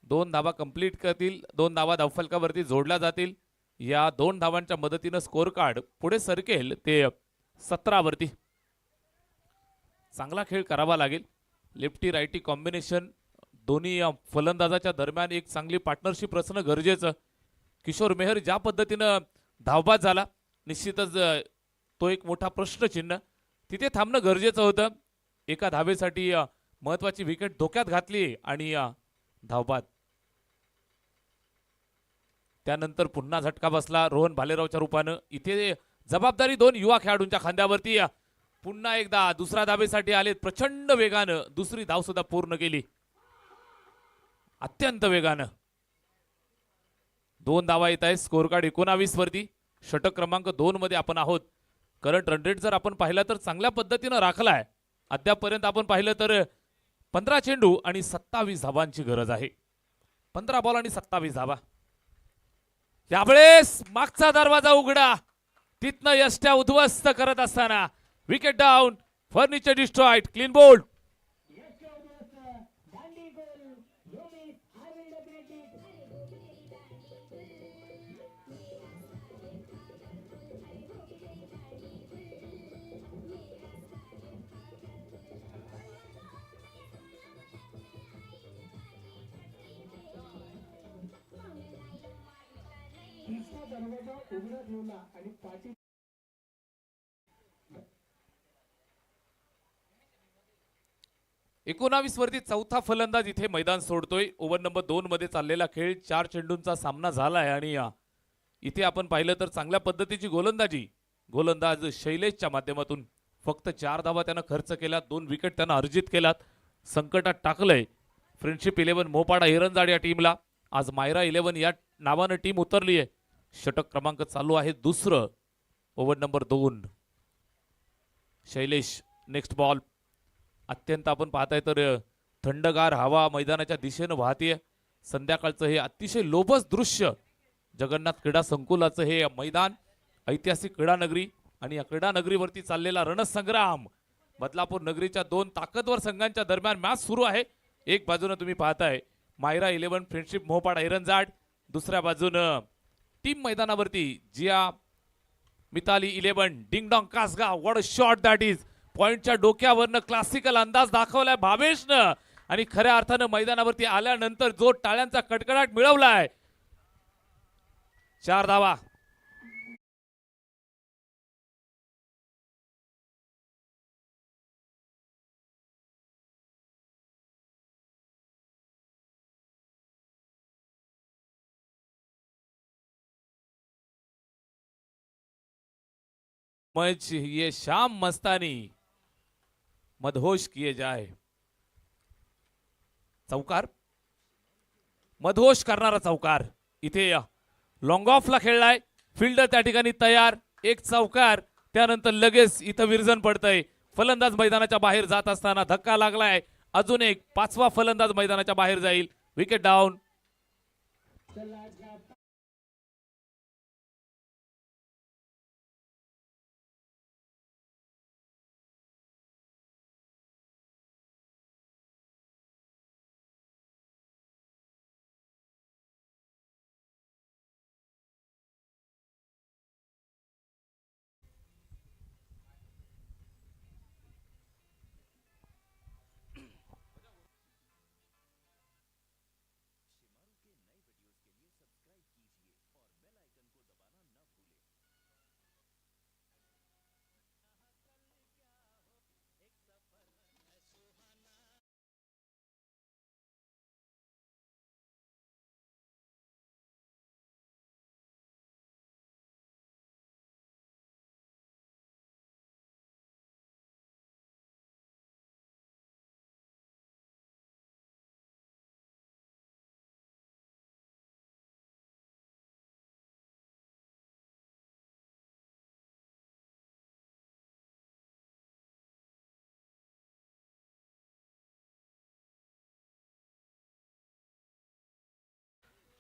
Speaker 2: 2 धावा कंप्लीट करतील. 2 धावा धावफलकावरती जोडल्या जातील. या 2 धावांच्या मदतीनं स्कोर कार्ड पुढे सरकेल ते 17 वरती. चांगला खेळ करावा लागेल. लेफ्टी रायटी कॉम्बिनेशन दोन्ही फलंदाजाच्या दरम्यान एक चांगली पार्टनरशिप रचणं गरजेचं. किशोर मेहर ज्या पद्धतीनं धावबाद झाला निश्चितच तो एक मोठा प्रश्नचिन्ह. तिथे थांबणं गरजेचं होतं. एका धावेसाठी महत्वाची विकेट धोक्यात घातली आणि धावबाद. त्यानंतर पुन्हा झटका बसला रोहन भालेरावच्या रूपानं. इथे जबाबदारी 2 युवा खेळाडूंच्या खांद्यावरती. पुन्हा एकदा दुसऱ्या धावेसाठी आले प्रचंड वेगानं. दुसरी धाव सुद्धा पूर्ण केली अत्यंत वेगानं. 2 धावा येत आहेत. स्कोर कार्ड 19 वरती. षटक क्रमांक 2 मध्ये आपण आहोत. करंट रन रेट जर आपण पाहिला तर चांगल्या पद्धतीनं राखलाय. अद्यापर्यंत आपण पाहिलं तर 15 चेंडू आणि 27 धावांची गरज आहे. 15 बॉल आणि 27 धावा. यावेळेस मागचा दरवाजा उघडा. तिथनं यष्ट्या उद्ध्वस्त करत असताना wicket down. Furniture destroyed, clean bowled.
Speaker 3: दरवाजा उघडा ठेवला आणि पाठी
Speaker 2: 19 वरती चौथा फलंदाज इथे मैदान सोडतोय. ओव्हर नंबर 2 मध्ये चाललेला खेळ 4 चेंडूंचा सामना झालाय आणि इथे आपण पाहिलं तर चांगल्या पद्धतीची गोलंदाजी गोलंदाज शैलेशच्या माध्यमातून फक्त 4 धावा त्यानं खर्च केला, 2 विकेट त्यानं अर्जित केलात. संकटात टाकलंय फ्रेंडशिप 11 मोपाडा हिरंजाड या टीमला. आज मायरा 11 या नावानं टीम उतरली आहे. षटक क्रमांक चालू आहे दुसरं. Over number 2. Shailesh next ball. अत्यंत आपण पाहताय तर थंडगार हवा मैदानाच्या दिशेनं वाहतीये. संध्याकाळचं हे अतिशय लोभस दृश्य. जगन्नाथ क्रीडा संकुलाचं हे मैदान, ऐतिहासिक क्रीडा नगरी आणि या क्रीडा नगरीवरती चाललेला रणसंग्राम. बदलापूर नगरीच्या 2 ताकदवर संघांच्या दरम्यान मॅच सुरू आहे. एक बाजूनं तुम्ही पाहताय मायरा 11 फ्रेंडशिप मोपाडा हिरंजाड, दुसऱ्या बाजूनं टीम मैदानावरती Jiya Mitali 11 ding dong Kasgaon. What a shot that is. पॉइंटच्या डोक्यावरनं क्लासिकल अंदाज दाखवलाय भावेशनं आणि खऱ्या अर्थानं मैदानावरती आल्यानंतर जो टाळ्यांचा कडकडाट मिळवलाय. 4 धावा. मैच ये शाम मस्तानी मदहोश किए जाए. चौकार, मदहोश करणारा चौकार. इथे लॉंग ऑफला खेळलाय. फिल्डर त्या ठिकाणी तयार. एक चौकार, त्यानंतर लगेच इथं विरजन पडतंय. फलंदाज मैदानाच्या बाहेर जात असताना धक्का लागलाय. अजून एक 5वा फलंदाज मैदानाच्या बाहेर जाईल. Wicket down.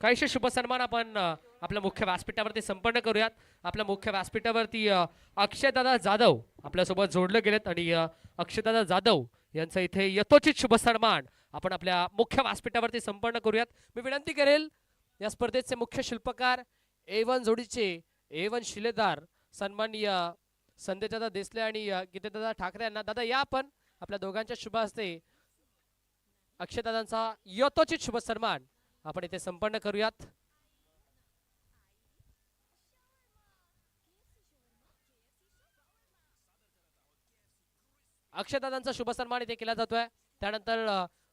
Speaker 1: काहीशे शुभ सन्मान आपण आपल्या मुख्य व्यासपीठावरती संपन्न करूयात. आपल्या मुख्य व्यासपीठावरती अक्षयदादा जाधव आपल्यासोबत जोडले गेलेत आणि अक्षयदादा जाधव यांचा इथे यथोचित शुभ सन्मान आपण आपल्या मुख्य व्यासपीठावरती संपन्न करूयात. मी विनंती करेल या स्पर्धेचे मुख्य शिल्पकार A1 जोडीचे A1 शिलेदार सन्माननीय संदेशदादा देसले आणि गीतेदादा ठाकरे यांना. दादा या आपण आपल्या दोघांच्या शुभ हस्ते अक्षयदादांचा यथोचित शुभ सन्मान आपण इथे संपन्न करूयात. अक्षयदादांचा शुभ सन्मान इथे केला जातोय. त्यानंतर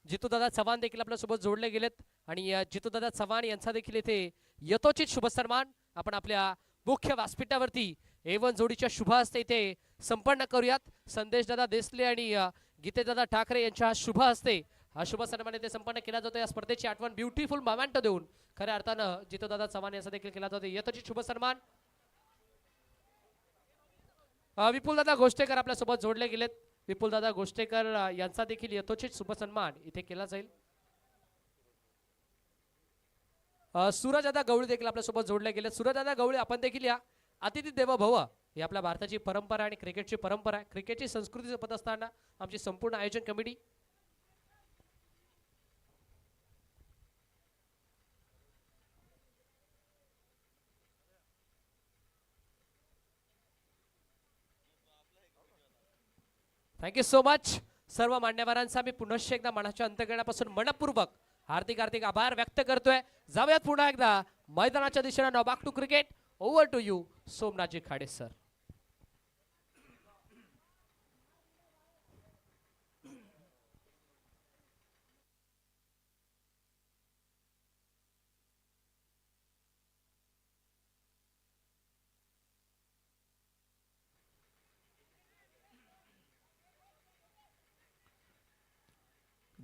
Speaker 1: जितूदादा चव्हाण देखील आपल्यासोबत जोडले गेलेत आणि जितूदादा चव्हाण यांचा देखील इथे यथोचित शुभ सन्मान आपण आपल्या मुख्य व्यासपीठावरती A1 जोडीच्या शुभ हस्ते इथे संपन्न करूयात. संदेशदादा देसले आणि गीतेदादा ठाकरे यांच्या शुभ हस्ते हा शुभ सन्मान इथे संपन्न केला जातो. या स्पर्धेची आठवण ब्युटिफुल मोमेंट देऊन खऱ्या अर्थानं जितूदादा चव्हाण यांचा देखील केला जातो यथोचित शुभ सन्मान. विपुलदादा गोष्टेकर आपल्यासोबत जोडले गेलेत. विपुलदादा गोष्टेकर यांचा देखील यथोचित शुभ सन्मान इथे केला जाईल. सूरजदादा गवळी देखील आपल्यासोबत जोडले गेलेत. सूरजदादा गवळी आपण देखील या. अतिथी देवो भव ही आपल्या भारताची परंपरा आणि क्रिकेटची परंपरा आहे. क्रिकेटची संस्कृती जपत असताना आमची संपूर्ण आयोजन कमिटी थँक्यू सो मच. सर्व मान्यवरांचा मी पुनश्च एकदा मनाच्या अंतकरणापासून मनपूर्वक हार्दिक हार्दिक आभार व्यक्त करतोय. जाऊयात पुन्हा एकदा मैदानाच्या दिशेने. नाव back to cricket. Over to you Somnathji Khade sir.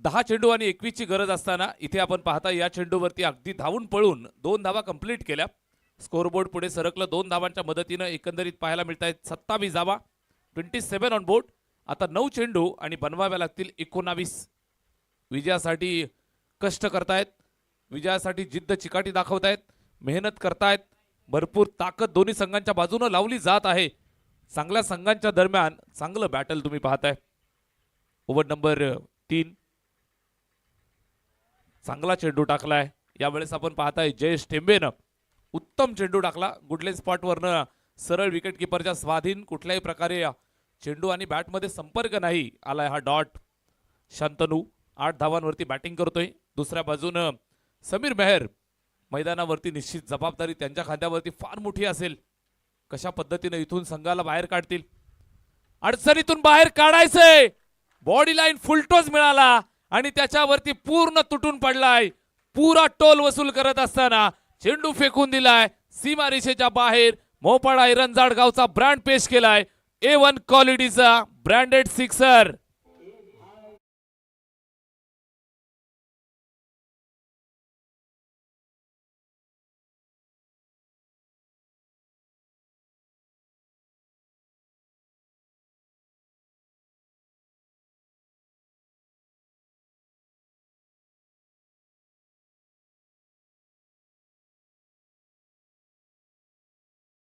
Speaker 2: दहा चेंडू आणि 21 ची गरज असताना इथे आपण पाहता या चेंडूवरती अगदी धावून पळून 2 धावा कंप्लीट केल्या. स्कोरबोर्ड पुढे सरकलं 2 धावांच्या मदतीनं. एकंदरीत पाहायला मिळत आहेत 27 धावा, 27 ऑन बोर्ड. आता 9 चेंडू आणि बनवाव्या लागतील 19. विजयासाठी कष्ट करतायत, विजयासाठी जिद्द चिकाटी दाखवतायत, मेहनत करतायत. भरपूर ताकद दोन्ही संघांच्या बाजूने लावली जात आहे. चांगल्या संघांच्या दरम्यान चांगलं बॅटल तुम्ही पाहताय. Over number 3. चांगला चेंडू टाकलाय. यावेळेस आपण पाहताय जयेश टेंबेनं उत्तम चेंडू टाकला. गुडले स्पॉटवरनं सरळ विकेट किपरच्या स्वाधीन. कुठल्याही प्रकारे चेंडू आणि बॅटमध्ये संपर्क नाही. आलाय हा डॉट. शांतनू 8 धावांवरती बॅटिंग करतोय. दुसऱ्या बाजूनं समीर मेहर. मैदानावरती निश्चित जबाबदारी त्यांच्या खांद्यावरती फार मोठी असेल. कशा पद्धतीने इथून संघाला बाहेर काढतील. अडचणीतून बाहेर काढायचंय. बॉडी लाईन फुलटोस मिळाला आणि त्याच्यावरती पूर्ण तुटून पडलाय. पुरा टोल वसूल करत असताना चेंडू फेकून दिलाय सीमारेषेच्या बाहेर. मोपाडा इरंजाड गावचा ब्रँड पेश केलाय. A1 क्वालिटीचा ब्रँडेड सिक्सर.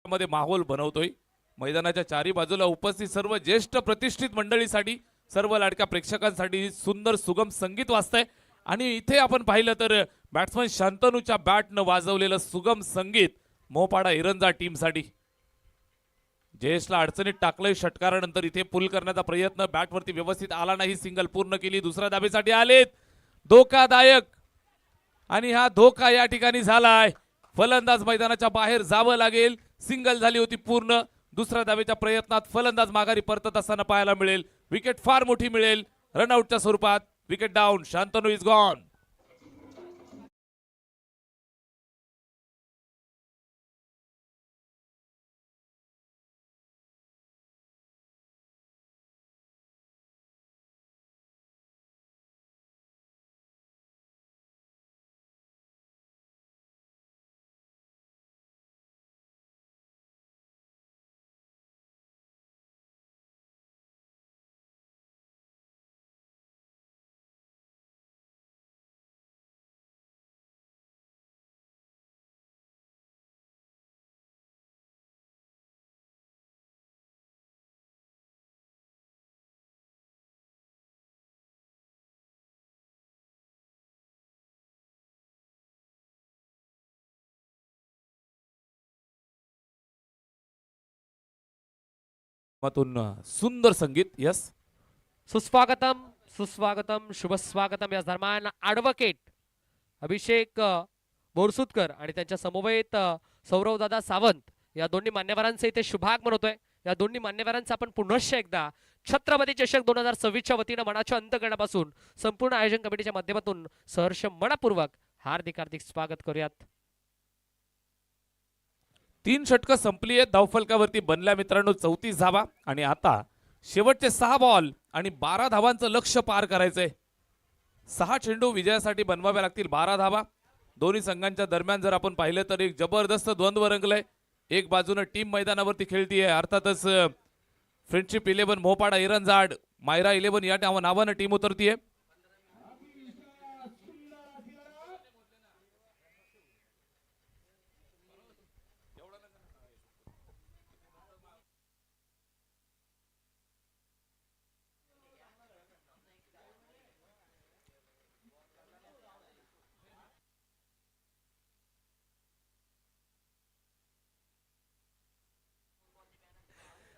Speaker 2: मध्ये माहोल बनवतोय. मैदानाच्या चारी बाजूला उपस्थित सर्व ज्येष्ठ प्रतिष्ठित मंडळीसाठी, सर्व लाडक्या प्रेक्षकांसाठी सुंदर सुगम संगीत वाजतंय. आणि इथे आपण पाहिलं तर बॅट्समन शांतनूच्या बॅटनं वाजवलेलं सुगम संगीत मोपाडा इरंजा टीमसाठी. जयेशला अडचणीत टाकलंय षटकारानंतर. इथे पुल करण्याचा प्रयत्न बॅटवरती व्यवस्थित आला नाही. सिंगल पूर्ण केली. दुसऱ्या धाबेसाठी आलेत. धोकादायक. आणि हा धोका या ठिकाणी झालाय. फलंदाज मैदानाच्या बाहेर जावं लागेल. सिंगल झाली होती पूर्ण. दुसऱ्या धावेच्या प्रयत्नात फलंदाज माघारी परतत असताना पाहायला मिळेल. विकेट फार मोठी मिळेल रनआउटच्या स्वरूपात. Wicket down. Shantanu is gone. सुंदर संगीत. यस,
Speaker 1: सुस्वागतम सुस्वागतम शुभ स्वागतम. या दरम्यान ॲडव्होकेट अभिषेक बोरसुतकर आणि त्यांच्या समवेत सौरव दादा सावंत या दोन्ही मान्यवरांचे इथे शुभागमन होतोय. या दोन्ही मान्यवरांचं आपण पुनश्च एकदा छत्रपती चषक 2026च्या वतीनं मनाच्या अंतकरणापासून संपूर्ण आयोजन कमिटीच्या माध्यमातून सहर्ष मनपूर्वक हार्दिक हार्दिक स्वागत करूयात.
Speaker 2: 3 षटकं संपली आहेत. धावफलकावरती बनल्या मित्रांनो 34 धावा. आणि आता शेवटचे 6 बॉल आणि 12 धावांचं लक्ष्य पार करायचंय. 6 चेंडू विजयासाठी बनवावे लागतील. 12 धावा. दोन्ही संघांच्या दरम्यान जर आपण पाहिलं तर एक जबरदस्त द्वंद्व रंगलंय. एक बाजूनं टीम मैदानावरती खेळतीये. अर्थातच फ्रेंडशिप 11 मोपाडा इरंजाड, मायरा 11 या नावानं टीम उतरतीये.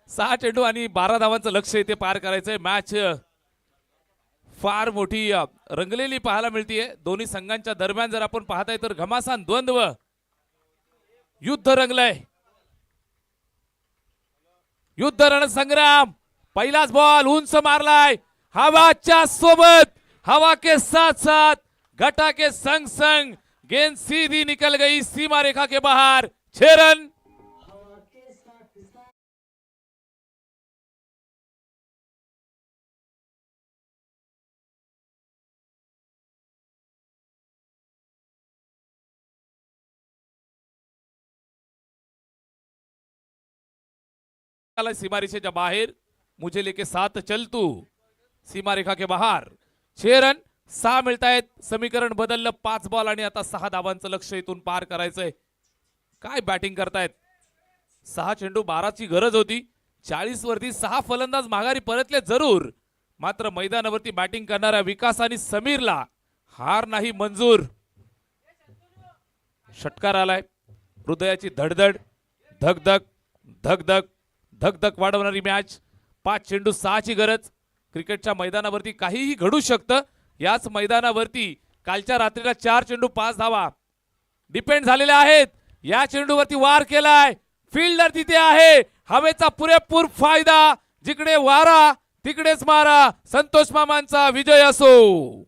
Speaker 2: 6 चेंडू आणि 12 धावांचं लक्ष्य इथे पार करायचंय. मॅच फार मोठी रंगलेली पाहायला मिळतीये. दोन्ही संघांच्या दरम्यान जर आपण पाहताय तर घमासान द्वंद्व युद्ध रंगलंय. युद्ध रणसंग्राम. पहिलाच बॉल उंच मारलाय. हवाच्या सोबत, हवा के साथ साथ, घटा के संग संग गेंद सीधी निकल गई सीमा रेखा के बाहर. 6 रन. सीमा रेषेच्या बाहेर. मुझे लेके साथ चल तू. सीमा रेखा के बाहर. 6 रन. 6 मिळतायत. समीकरण बदललं. 5 बॉल आणि आता 6 धावांचं लक्ष इथून पार करायचंय. काय बॅटिंग करतायत. 6 चेंडू 12 ची गरज होती. 40 वरती 6 फलंदाज माघारी परतले जरूर, मात्र मैदानावरती बॅटिंग करणाऱ्या विकास आणि समीरला हार नाही मंजूर. षटकार आलाय. हृदयाची धडधड, धगधग धगधग धगधग वाढवणारी मॅच. 5 चेंडू 6 ची गरज. क्रिकेटच्या मैदानावरती काहीही घडू शकतं. याच मैदानावरती कालच्या रात्रीला 4 चेंडू 5 धावा डिपेंड झालेल्या आहेत. या चेंडूवरती वार केलाय. फिल्डर तिथे आहे. हवेचा पुरेपूर फायदा. जिकडे वारा तिकडेच मारा. संतोष मामांचा विजय असो.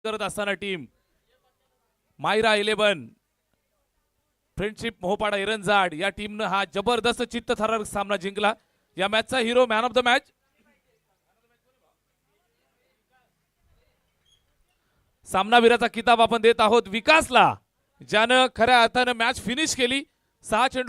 Speaker 2: करत असताना टीम मायरा 11 फ्रेंडशिप मोहपाडा एरंजाड या टीमनं हा जबरदस्त चित्तथरारक सामना जिंकला. या मॅचचा hero, man of the match सामनावीराचा किताब आपण देत आहोत विकासला, ज्यानं खऱ्या अर्थानं मॅच फिनिश केली. 6 चेंडू